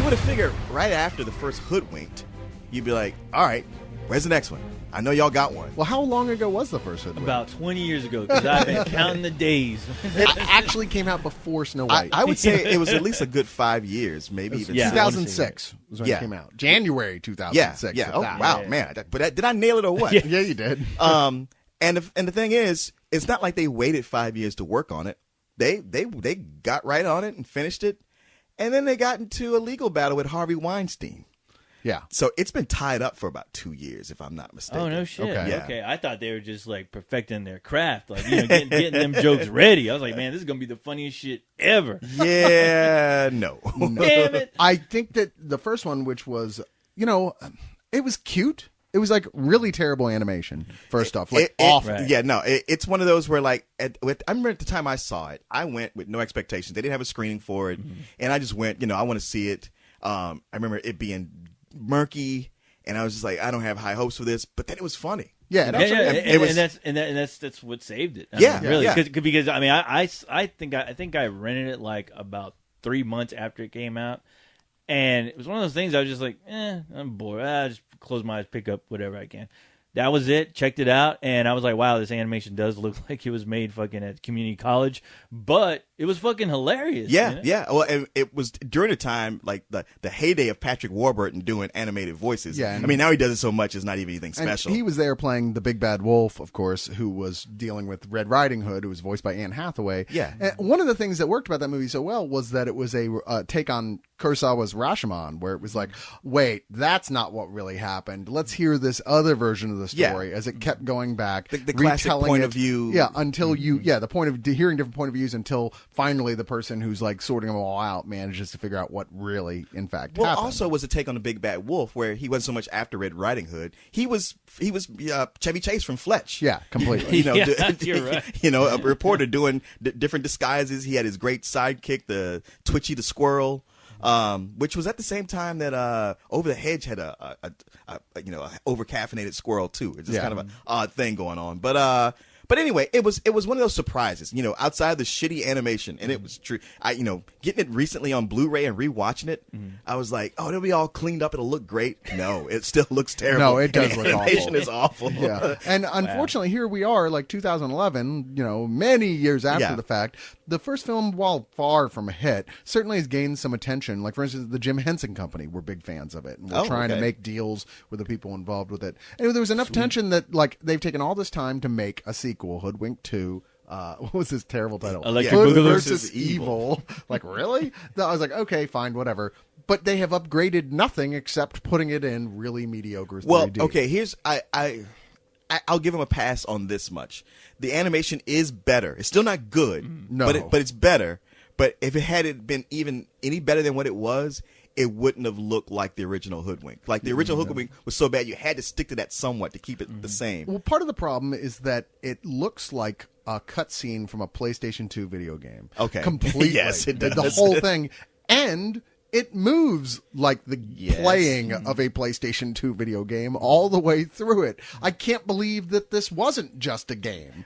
would have figured right after the first Hoodwinked, you'd be like, all right, where's the next one? I know y'all got one. Well, how long ago was the first Hoodwinked? About 20 years ago, because I've been counting the days. It actually came out before Snow White. I would say it was at least a good 5 years, maybe even 2006 was when it came out. January 2006. Yeah. Oh, wow, man. But did I nail it or what? Yeah, you did. And the thing is, it's not like they waited 5 years to work on it. They got right on it and finished it, and then they got into a legal battle with Harvey Weinstein. Yeah. So it's been tied up for about 2 years, if I'm not mistaken. Oh, no shit. Okay. Okay. I thought they were just like perfecting their craft, like, you know, getting them jokes ready. I was like, man, this is going to be the funniest shit ever. Yeah, no. Damn it. I think that the first one, which was, you know, it was cute. It was like really terrible animation, first off. Like awful. Right. Yeah, no, it's one of those where like, I remember at the time I saw it, I went with no expectations. They didn't have a screening for it. And I just went, you know, I want to see it. I remember it being murky, and I was just like, I don't have high hopes for this, but then it was funny. Yeah, and that's what saved it. I mean, really, because I mean, I think I rented it like about 3 months after it came out, and it was one of those things I was just like, I'm bored. I just close my eyes, pick up whatever I can. That was it. Checked it out, and I was like, wow, this animation does look like it was made fucking at community college, but it was fucking hilarious. Yeah, you know? yeah. Well, and it was during the time, like the heyday of Patrick Warburton doing animated voices. Yeah, I mean, now he does it so much, it's not even anything special. And he was there playing the big bad wolf, of course, who was dealing with Red Riding Hood, who was voiced by Anne Hathaway. Yeah. And one of the things that worked about that movie so well was that it was a take on Kurosawa's Rashomon, where it was like, wait, that's not what really happened. Let's hear this other version of the story, as it kept going back. The classic point of view. Yeah, until the point of hearing different point of views until finally the person who's like sorting them all out manages to figure out what really, in fact, happened. Also was a take on the Big Bad Wolf, where he wasn't so much after Red Riding Hood. He was Chevy Chase from Fletch. Yeah, completely. You're right. You know, a reporter doing different disguises. He had his great sidekick, the Twitchy the Squirrel. Which was at the same time that Over the Hedge had a over caffeinated squirrel too. It's just kind of an odd thing going on. But anyway, it was one of those surprises, you know, outside of the shitty animation, and it was true. Getting it recently on Blu-ray and rewatching it, I was like, oh, it'll be all cleaned up, it'll look great. No, it still looks terrible. No, it does look awful. Animation is awful. Yeah, and unfortunately, here we are, like 2011. You know, many years after the fact. The first film, while far from a hit, certainly has gained some attention. Like, for instance, the Jim Henson Company were big fans of it, and were trying to make deals with the people involved with it. And there was enough tension that, like, they've taken all this time to make a sequel, Hoodwinked 2. What was this terrible title? Electric Hood Boogaloo versus Evil. Like, really? I was like, okay, fine, whatever. But they have upgraded nothing except putting it in really mediocre 3D. Well, okay, here's I'll give him a pass on this much. The animation is better. It's still not good, but it's better. But if it had been even any better than what it was, it wouldn't have looked like the original Hoodwink. Like the original Hoodwink was so bad, you had to stick to that somewhat to keep it the same. Well, part of the problem is that it looks like a cutscene from a PlayStation 2 video game. Okay. Completely. Yes, it does. The whole thing. And it moves like the playing of a PlayStation 2 video game all the way through it. I can't believe that this wasn't just a game.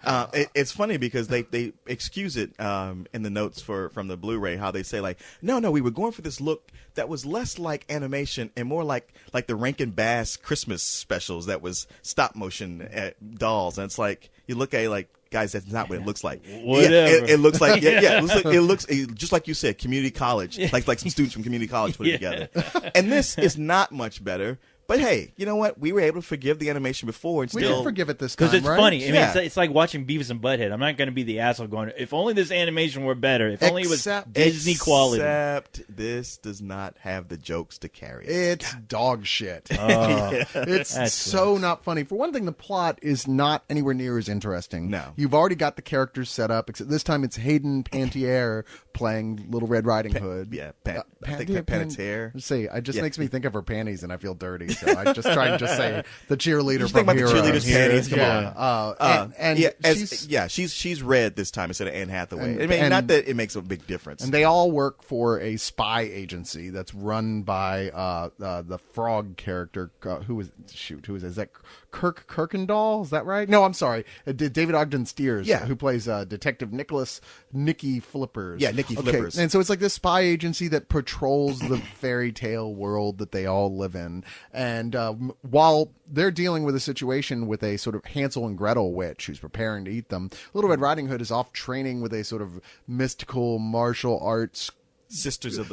It's funny because they excuse it in the notes from the Blu-ray, how they say like, no, we were going for this look that was less like animation and more like the Rankin Bass Christmas specials that was stop motion dolls. And it's like, you look at it like, guys, that's not what it looks like. Whatever. It looks like it looks just like you said, community college, like some students from community college put it together. And this is not much better. But hey, you know what? We were able to forgive the animation before and We still did forgive it this time, because it's right? funny. I mean, it's like watching Beavis and Butthead. I'm not going to be the asshole going, if only this animation were better. If only it was Disney quality. Except this does not have the jokes to carry it. It's dog shit. Oh, It's so not funny. For one thing, the plot is not anywhere near as interesting. No. You've already got the characters set up, except this time it's Hayden Panettiere playing Little Red Riding Hood. Yeah, I think Panettiere. Let's see, it just makes me think of her panties and I feel dirty, so I just try and just say the cheerleader Just from think about Hero. the cheerleader's panties. Come on. And she's red this time instead of Anne Hathaway. And not that it makes a big difference. And they all work for a spy agency that's run by the frog character. Who is it? Is that Kirk Kirkendall? Is that right? No, I'm sorry. David Ogden Stiers, who plays Detective Nicky Flippers. Yeah, Nicky Nicky Flippers. And so it's like this spy agency that patrols the fairy tale world that they all live in. And while they're dealing with a situation with a sort of Hansel and Gretel witch who's preparing to eat them, Little Red Riding Hood is off training with a sort of mystical martial arts Sisters of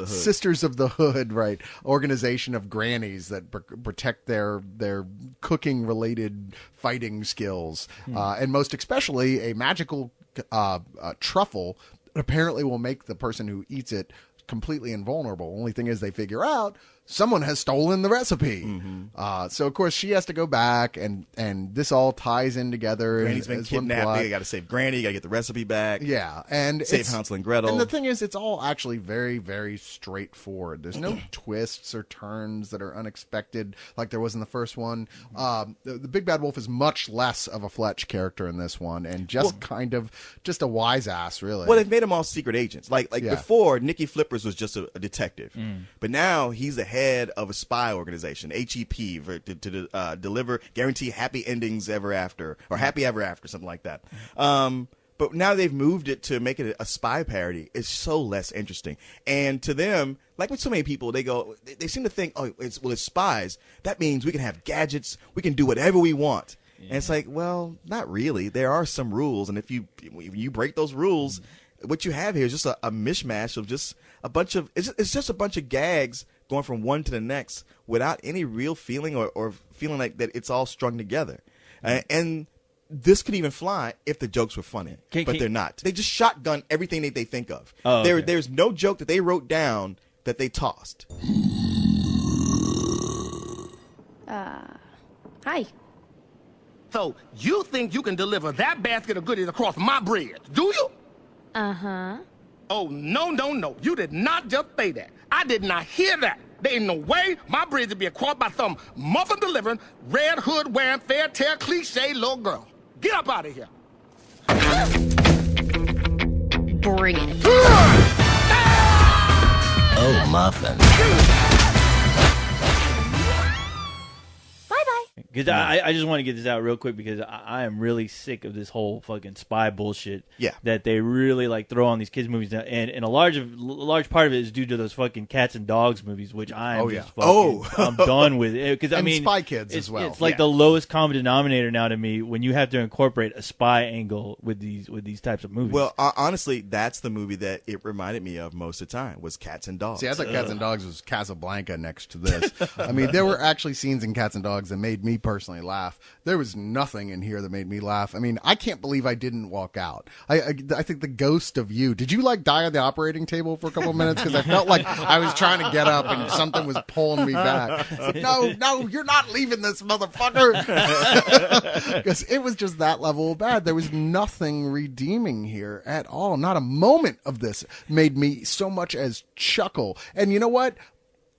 the Hood, right? Organization of grannies that protect their cooking related fighting skills, and most especially a magical truffle that apparently will make the person who eats it completely invulnerable. Only thing is, they figure out someone has stolen the recipe. So of course she has to go back, and this all ties in together. Granny's been kidnapped. They got to save Granny. You got to get the recipe back. Yeah, and save Hansel and Gretel. And the thing is, it's all actually very, very straightforward. There's no twists or turns that are unexpected like there was in the first one. The Big Bad Wolf is much less of a Fletch character in this one, and kind of just a wise ass, really. Well, they've made them all secret agents. Like before, Nicky Flippers was just a detective, but now he's the head of a spy organization, HEP, to deliver, guarantee happy endings ever after, or happy ever after, something like that. But now they've moved it to make it a spy parody. It's so less interesting. And to them, like with so many people, they seem to think, oh, it's spies. That means we can have gadgets. We can do whatever we want. Yeah. And it's like, well, not really. There are some rules. And if you break those rules, what you have here is just a mishmash of just a bunch of, it's just a bunch of gags going from one to the next without any real feeling or feeling like that it's all strung together. And this could even fly if the jokes were funny, but they're not. They just shotgun everything that they think of. Oh, okay. There's no joke that they wrote down that they tossed. Hi. So you think you can deliver that basket of goodies across my bridge, do you? Uh-huh. Oh, no. You did not just say that. I did not hear that. There ain't no way my bridge would be crossed by some muffin-delivering, red hood-wearing, fairy-tale cliché little girl. Get up out of here. Bring it. Oh, muffin. Because I just want to get this out real quick because I am really sick of this whole fucking spy bullshit. Yeah. That they really like throw on these kids movies, and a large part of it is due to those fucking cats and dogs movies, which I am I'm done with it. Because I mean, Spy Kids as well. It's like the lowest common denominator now to me when you have to incorporate a spy angle with these types of movies. Well, honestly, that's the movie that it reminded me of most of the time was Cats and Dogs. See, I thought Cats and Dogs was Casablanca next to this. I mean, there were actually scenes in Cats and Dogs that made me personally laugh. There was nothing in here that made me laugh. I mean, I can't believe I didn't walk out. I think the ghost of you. Did you like die on the operating table for a couple of minutes? Because I felt like I was trying to get up and something was pulling me back. Like, no, you're not leaving this motherfucker. Because it was just that level of bad. There was nothing redeeming here at all. Not a moment of this made me so much as chuckle. And you know what?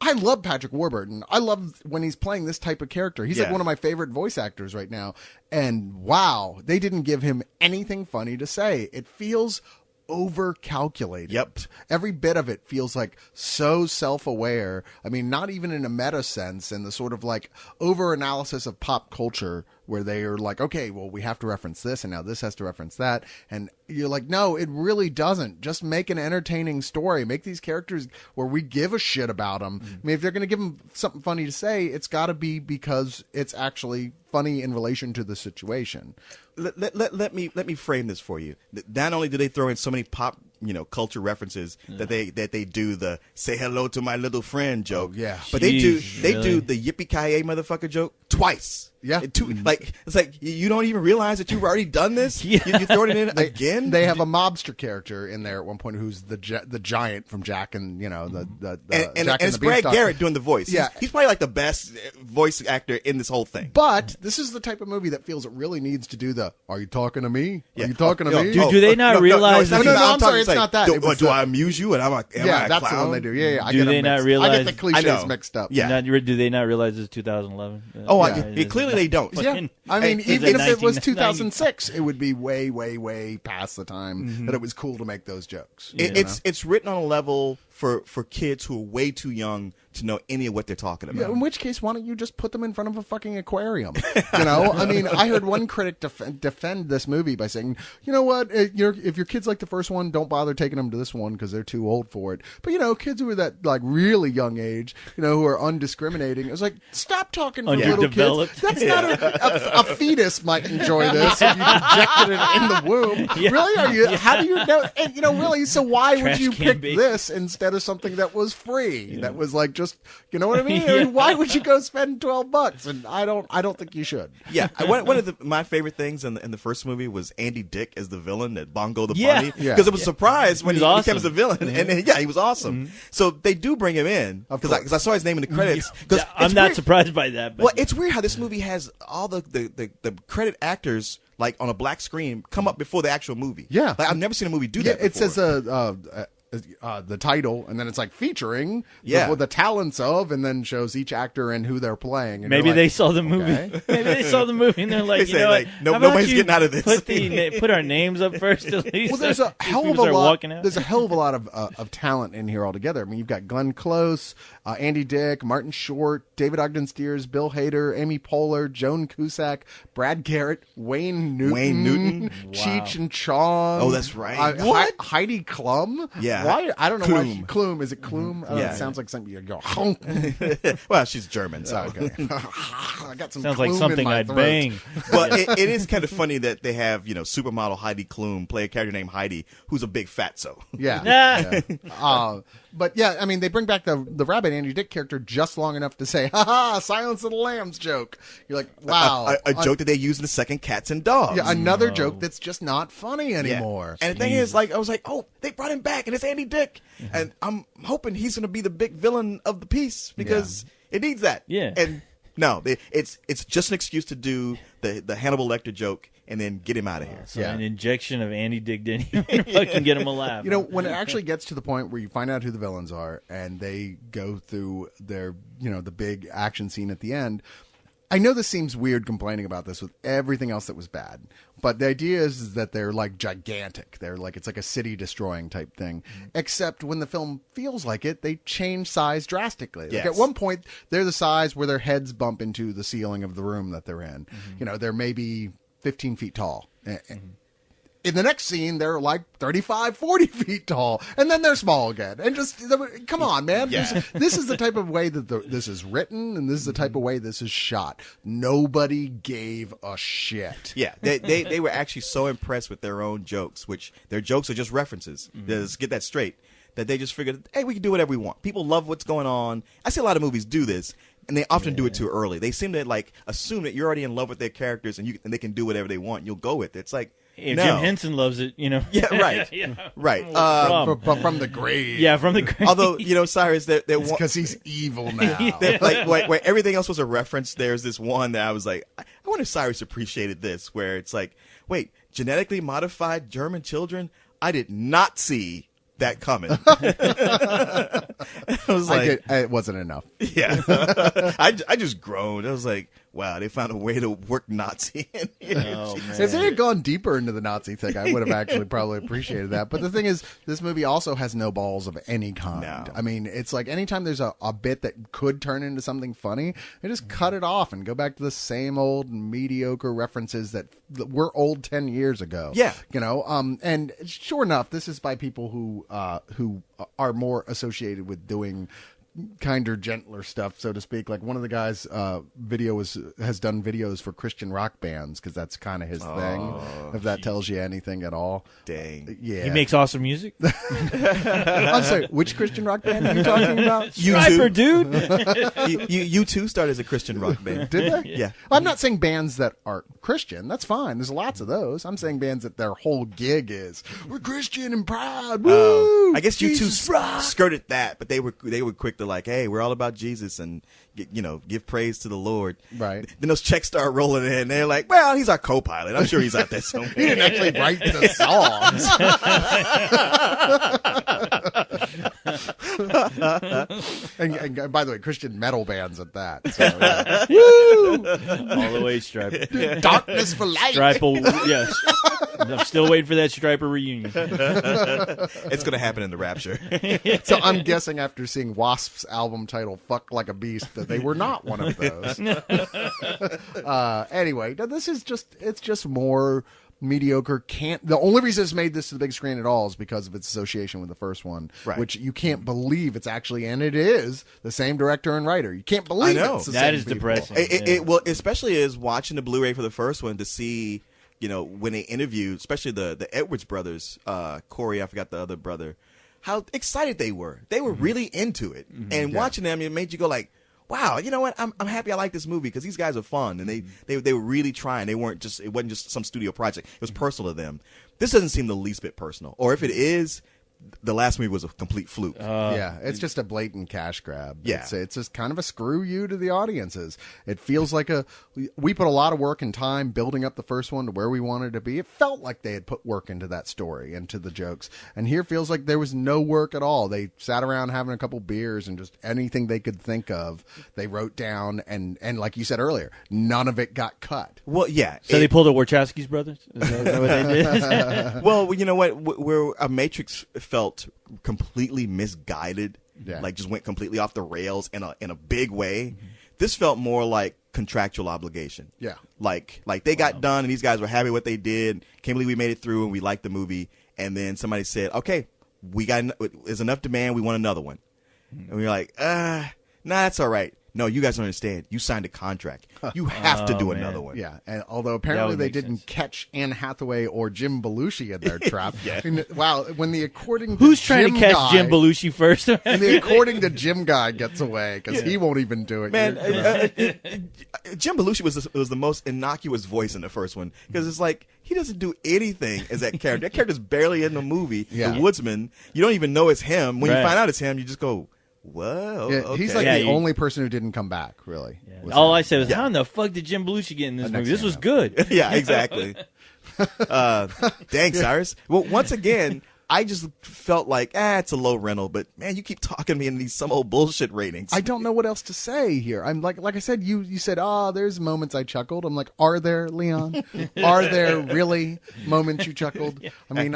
I love Patrick Warburton. I love when he's playing this type of character. He's like one of my favorite voice actors right now. And wow, they didn't give him anything funny to say. It feels over-calculated. Yep. Every bit of it feels like so self-aware. I mean, not even in a meta sense, and the sort of like over-analysis of pop culture where they are like, okay, well, we have to reference this, and now this has to reference that. And you're like, no, it really doesn't. Just make an entertaining story. Make these characters where we give a shit about them. I mean, if they're going to give them something funny to say, it's got to be because it's actually funny in relation to the situation. Let me frame this for you. Not only do they throw in so many pop, culture references that they do the "say hello to my little friend" joke. Oh, yeah, but they do the yippee-ki-yay motherfucker joke twice. Yeah, it's like you don't even realize that you've already done this. Yeah. You're throwing it in again. They have a mobster character in there at one point who's the giant from Jack and the and it's Brad Garrett doing the voice. Yeah, he's probably like the best voice actor in this whole thing. But this is the type of movie that feels it really needs to do the "Are you talking to me? Yeah. Are you talking to me?" Do they not realize? No, I'm sorry, it's not that. Do I amuse you? And I'm like, that's clown? the one they do. Yeah. Do they not realize? I get the cliches mixed up. Yeah. Do they not realize it's 2011? Clearly they don't. Yeah. I mean, even if it was 2006, it would be way, way, way past the time that it was cool to make those jokes. It's written on a level for kids who are way too young to know any of what they're talking about. Yeah, in which case, why don't you just put them in front of a fucking aquarium? You know, I mean, I heard one critic defend this movie by saying, you know what, if your kids like the first one, don't bother taking them to this one because they're too old for it. But, you know, kids who are that, like, really young age, you know, who are undiscriminating, it was like, stop talking for little kids. That's not a fetus might enjoy this if you injected it in the womb. Yeah. Really? How do you know? And, you know, really, so why would you pick this instead of something that was free? Yeah. That was like just, you know what I mean? Yeah. I mean, why would you go spend $12? And I don't think you should. Yeah, one of my favorite things in the first movie was Andy Dick as the villain, that Bongo the Bunny, because it was a surprise when he came as a villain, and he was awesome. So they do bring him in because I saw his name in the credits. Yeah, I'm not surprised by that. But. Well, it's weird how this movie has all the credit actors, like on a black screen, come up before the actual movie. Yeah, like I've never seen a movie do that before. It says the title, and then it's like featuring the talents of, and then shows each actor and who they're playing. And maybe they saw the movie. Okay. Maybe they saw the movie and they're like, you know, like, nobody's getting out of this. Put our names up first at least. Well, there's a hell of a lot. There's a hell of a lot of talent in here altogether. I mean, you've got Glenn Close, Andy Dick, Martin Short, David Ogden Stiers, Bill Hader, Amy Poehler, Joan Cusack, Brad Garrett, Wayne Newton, Cheech and Chong. Oh, that's right. Heidi Klum. Yeah. Why? I don't know why. Klum. Is it Klum? It sounds like something you go. Well, she's German, so okay. I got some. Sounds like something I'd bang. But it is kind of funny that they have supermodel Heidi Klum play a character named Heidi, who's a big fatso. Yeah. But yeah, I mean, they bring back the rabbit Andy Dick character just long enough to say, "Ha ha, Silence of the Lambs" joke. You're like, wow, a joke that they use in the second Cats and Dogs. Yeah, another joke that's just not funny anymore. Yeah. And the thing is, like, I was like, oh, they brought him back, and it's Andy Dick, and I'm hoping he's going to be the big villain of the piece because it needs that. Yeah. And no, it's just an excuse to do the Hannibal Lecter joke and then get him out of here. So an injection of Andy Dick didn't even fucking get him a laugh. You know, when it actually gets to the point where you find out who the villains are and they go through their, the big action scene at the end, I know this seems weird complaining about this with everything else that was bad, but the idea is that they're like gigantic. They're like, it's like a city destroying type thing, except when the film feels like it, they change size drastically. Like at one point, they're the size where their heads bump into the ceiling of the room that they're in. They're maybe 15 feet tall. In the next scene, they're like 35, 40 feet tall, and then they're small again. And just, come on, man. Yeah. This is the type of way that this is written, and this is the type of way this is shot. Nobody gave a shit. Yeah, they were actually so impressed with their own jokes, which their jokes are just references. Let's get that straight. That they just figured, hey, we can do whatever we want. People love what's going on. I see a lot of movies do this, and they often do it too early. They seem to assume that you're already in love with their characters, and they can do whatever they want. You'll go with it. It's like, if Jim Henson loves it, Yeah, right. Right. From the grave. Yeah, from the grave. Although, Cyrus, because he's evil now. Where everything else was a reference, there's this one that I was like, I wonder if Cyrus appreciated this, where it's like, wait, genetically modified German children? I did not see that coming. I was like, it wasn't enough. Yeah. I just groaned. I was like, wow, they found a way to work Nazi in here. Oh, man. If they had gone deeper into the Nazi thing, I would have actually probably appreciated that. But the thing is, this movie also has no balls of any kind. No. I mean, it's like anytime there's a bit that could turn into something funny, they just cut it off and go back to the same old mediocre references that were old 10 years ago. Yeah. And sure enough, this is by people who are more associated with doing kinder, gentler stuff, so to speak. Like one of the guys has done videos for Christian rock bands because that's kind of his thing, if that tells you anything at all. Dang. Yeah. He makes awesome music. I'm sorry, which Christian rock band are you talking about? Striper, dude. You too started as a Christian rock band. Did they? Yeah. I'm not saying bands that are Christian. That's fine. There's lots of those. I'm saying bands that their whole gig is, we're Christian and proud. Woo! I guess you two skirted that, but they were quick to like, hey, we're all about Jesus and give praise to the Lord. Right. Then those checks start rolling in. They're like, well, he's our co-pilot. I'm sure he's out there somewhere. He didn't actually write the songs. and by the way, Christian metal bands at that. So, Woo! All the way, Stripe. Darkness for light. Stripe, yes. I'm still waiting for that Striper reunion. It's going to happen in the Rapture. So I'm guessing after seeing Wasp's album title "Fuck Like a Beast" that they were not one of those. Anyway, this is just more mediocre. The only reason it's made this to the big screen at all is because of its association with the first one, right. Which you can't believe it's actually, and it is the same director and writer. You can't believe it's the that same is people. depressing. It well, especially as watching the Blu-ray for the first one to see, when they interviewed, especially the Edwards brothers, Corey, I forgot the other brother, how excited they were. They were really into it, and watching them, it made you go like, wow, you know what? I'm happy I like this movie because these guys are fun and they were really trying. It wasn't just some studio project. It was personal to them. This doesn't seem the least bit personal. Or if it is, the last movie was a complete fluke. It's just a blatant cash grab. Yeah. It's just kind of a screw you to the audiences. It feels like we put a lot of work and time building up the first one to where we wanted to be. It felt like they had put work into that story, into the jokes. And here feels like there was no work at all. They sat around having a couple beers and just anything they could think of, they wrote down. And like you said earlier, none of it got cut. Well, yeah. So they pulled the Wachowski's brothers? Is that what they did? Well, you know what? Where a Matrix felt completely misguided, like just went completely off the rails in a big way. This felt more like contractual obligation. Yeah, like they got done and these guys were happy with what they did. Can't believe we made it through and we liked the movie. And then somebody said, "Okay, there's enough demand. We want another one." And we were like, "Nah, that's all right." No, you guys don't understand. You signed a contract. You have to do another one. Yeah, and although apparently they didn't catch Anne Hathaway or Jim Belushi in their trap. Yeah. I mean, wow, when the according to Who's trying to catch guy, Jim Belushi first? and the according to Jim guy gets away because he won't even do it. Man, Jim Belushi was the most innocuous voice in the first one because it's like he doesn't do anything as that character. That character's barely in the movie. Yeah. The Woodsman, you don't even know it's him. When Right. you find out it's him, you just go, whoa. Yeah, Okay. he's like the only person who didn't come back, really. Yeah. All I said was, how in the fuck did Jim Belushi get in this movie? This was good. Yeah, exactly. Dang, Cyrus. Well, once again, I just felt like, it's a low rental, but man, you keep talking me into these some old bullshit ratings. I don't know what else to say here. I'm like I said, you said, there's moments I chuckled. I'm like, are there, Leon? Are there really moments you chuckled? I mean,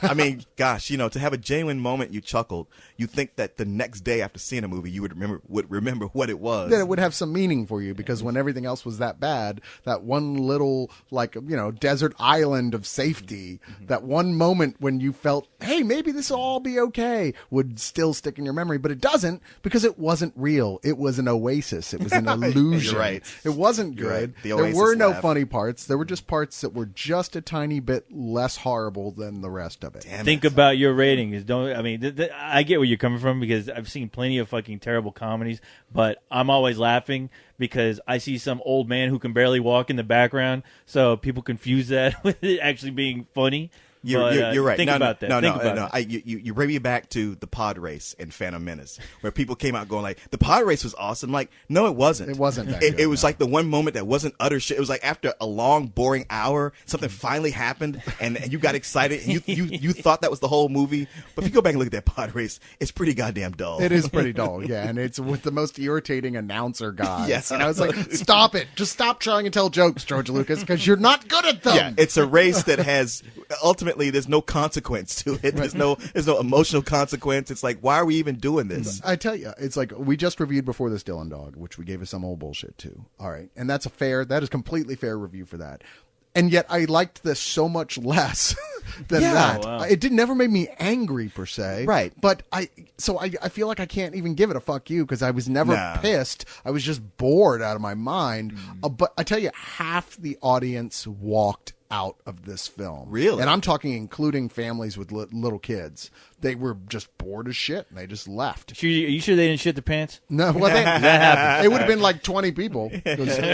I mean, gosh, to have a genuine moment you chuckled, you think that the next day after seeing a movie, you would remember what it was. that it would have some meaning for you because when everything else was that bad, that one little desert island of safety, that one moment when you felt, hey, maybe this will all be okay, would still stick in your memory, but it doesn't because it wasn't real. It was an oasis. It was an illusion. You're right. It wasn't good. Right. The There Oasis were no laugh. funny parts. There were just parts that were just a tiny bit less horrible than the rest of it. Think about your ratings. I get where you're coming from because I've seen plenty of fucking terrible comedies, but I'm always laughing because I see some old man who can barely walk in the background, so people confuse that with it actually being funny. You're right. Think about that. No. You bring me back to the pod race in Phantom Menace, where people came out going like, the pod race was awesome. Like, no, it wasn't. It wasn't that It good, was like the one moment that wasn't utter shit. It was like after a long, boring hour, something finally happened, and you got excited, and you thought that was the whole movie. But if you go back and look at that pod race, it's pretty goddamn dull. It is pretty dull, yeah, and it's with the most irritating announcer guy. Yes. And I was like, stop it. Just stop trying to tell jokes, George Lucas, because you're not good at them. Yeah, it's a race that has ultimately there's no consequence to it. There's no emotional consequence. It's like, why are we even doing this? I tell you, it's like we just reviewed Before This Dylan Dog, which we gave us some old bullshit too. All right, and that is completely fair review for that. And yet I liked this so much less than that. Wow. It never made me angry per se. Right. But I feel like I can't even give it a fuck you because I was never pissed. I was just bored out of my mind. But I tell you, half the audience walked out of this film. Really? And I'm talking including families with little kids. They were just bored as shit and they just left. Are you sure they didn't shit their pants? No, well, it would have been like 20 people.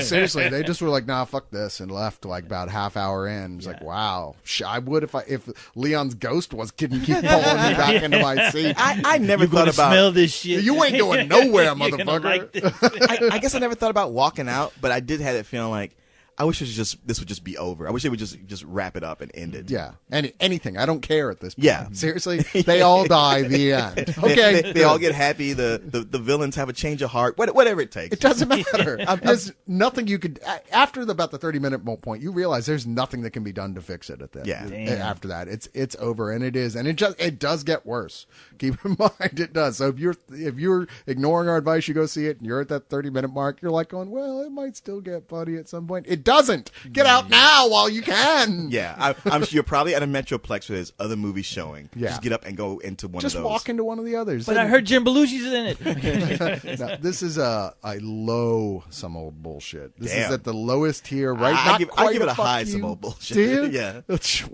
Seriously, they just were like, nah, fuck this, and left like about half hour in. It's like, wow, I would if Leon's ghost couldn't keep pulling me back into my seat. I never You're thought gonna about smell this shit. You ain't going nowhere, You're gonna motherfucker. like this. I guess I never thought about walking out, but I did have that feeling like I wish this would just be over. I wish they would just wrap it up and end it. Yeah, anything. I don't care at this point. Yeah. Seriously, they all die. The end. Okay, they all get happy. The villains have a change of heart. Whatever it takes. It doesn't matter. There's nothing you could after about the 30-minute point. You realize there's nothing that can be done to fix it at that. Yeah. After that, it's over, and it does get worse. Keep in mind, it does. So if you're ignoring our advice, you go see it, and you're at that 30-minute mark. You're like going, well, it might still get funny at some point. It doesn't. Get out now while you can. Yeah, I'm sure you're probably at a Metroplex where there's other movies showing. Yeah. Just get up and go into one of those. Just walk into one of the others. But I heard Jim Belushi's in it. No, this is a low some old bullshit. This Damn. is at the lowest tier, right? I Not give it a fuck high you. some old bullshit. Do you? Yeah.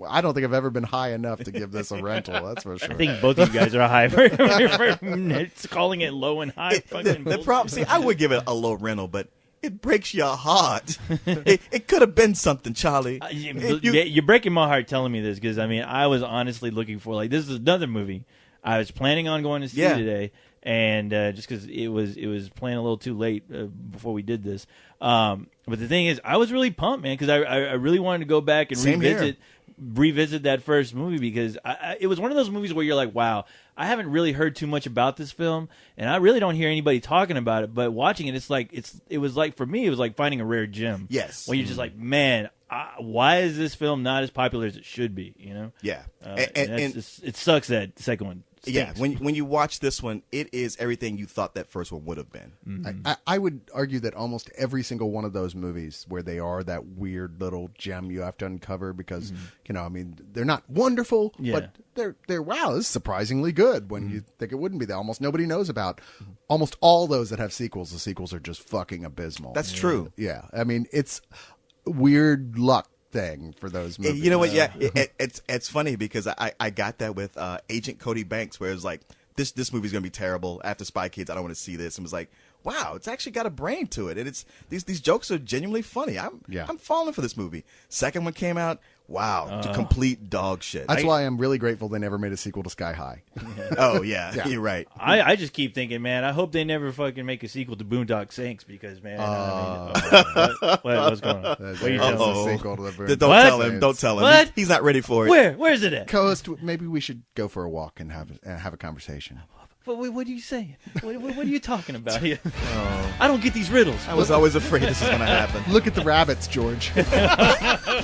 I don't think I've ever been high enough to give this a rental. That's for sure. I think both of you guys are high for it's calling it low and high. The problem, see, I would give it a low rental, but it breaks your heart. It could have been something, Charlie. You're breaking my heart telling me this because I was honestly looking for this is another movie I was planning on going to see today, and just because it was playing a little too late before we did this. But the thing is, I was really pumped, man, because I really wanted to go back and revisit that first movie because it was one of those movies where you're like, wow, I haven't really heard too much about this film, and I really don't hear anybody talking about it. But watching it, it was like for me, it was like finding a rare gem. Yes, when you're just like, man, why is this film not as popular as it should be? You know? Yeah, and it sucks that the second one. Yeah, when you watch this one, it is everything you thought that first one would have been. Mm-hmm. I would argue that almost every single one of those movies where they are that weird little gem you have to uncover because, they're not wonderful, but they're wow, this is surprisingly good when you think it wouldn't be. That almost nobody knows about. Almost all those that have sequels, the sequels are just fucking abysmal. That's true. Yeah, it's weird luck thing for those movies. You know what? Yeah, it's funny because I got that with Agent Cody Banks, where it was like this movie's gonna be terrible. After Spy Kids, I don't want to see this. And was like, wow, it's actually got a brain to it, and it's these jokes are genuinely funny. I'm falling for this movie. Second one came out. Wow, complete dog shit. That's why I'm really grateful they never made a sequel to Sky High. Oh yeah, you're right. I just keep thinking, man, I hope they never fucking make a sequel to Boondock Saints because, man, what's going on? What are you telling me? Sequel to the Boondock Don't tell him. Don't tell him. What? He's not ready for it. Where's it at? Co-host, maybe we should go for a walk and have a conversation. What are you saying? What are you talking about here? I don't get these riddles. I was always afraid this was going to happen. Look at the rabbits, George.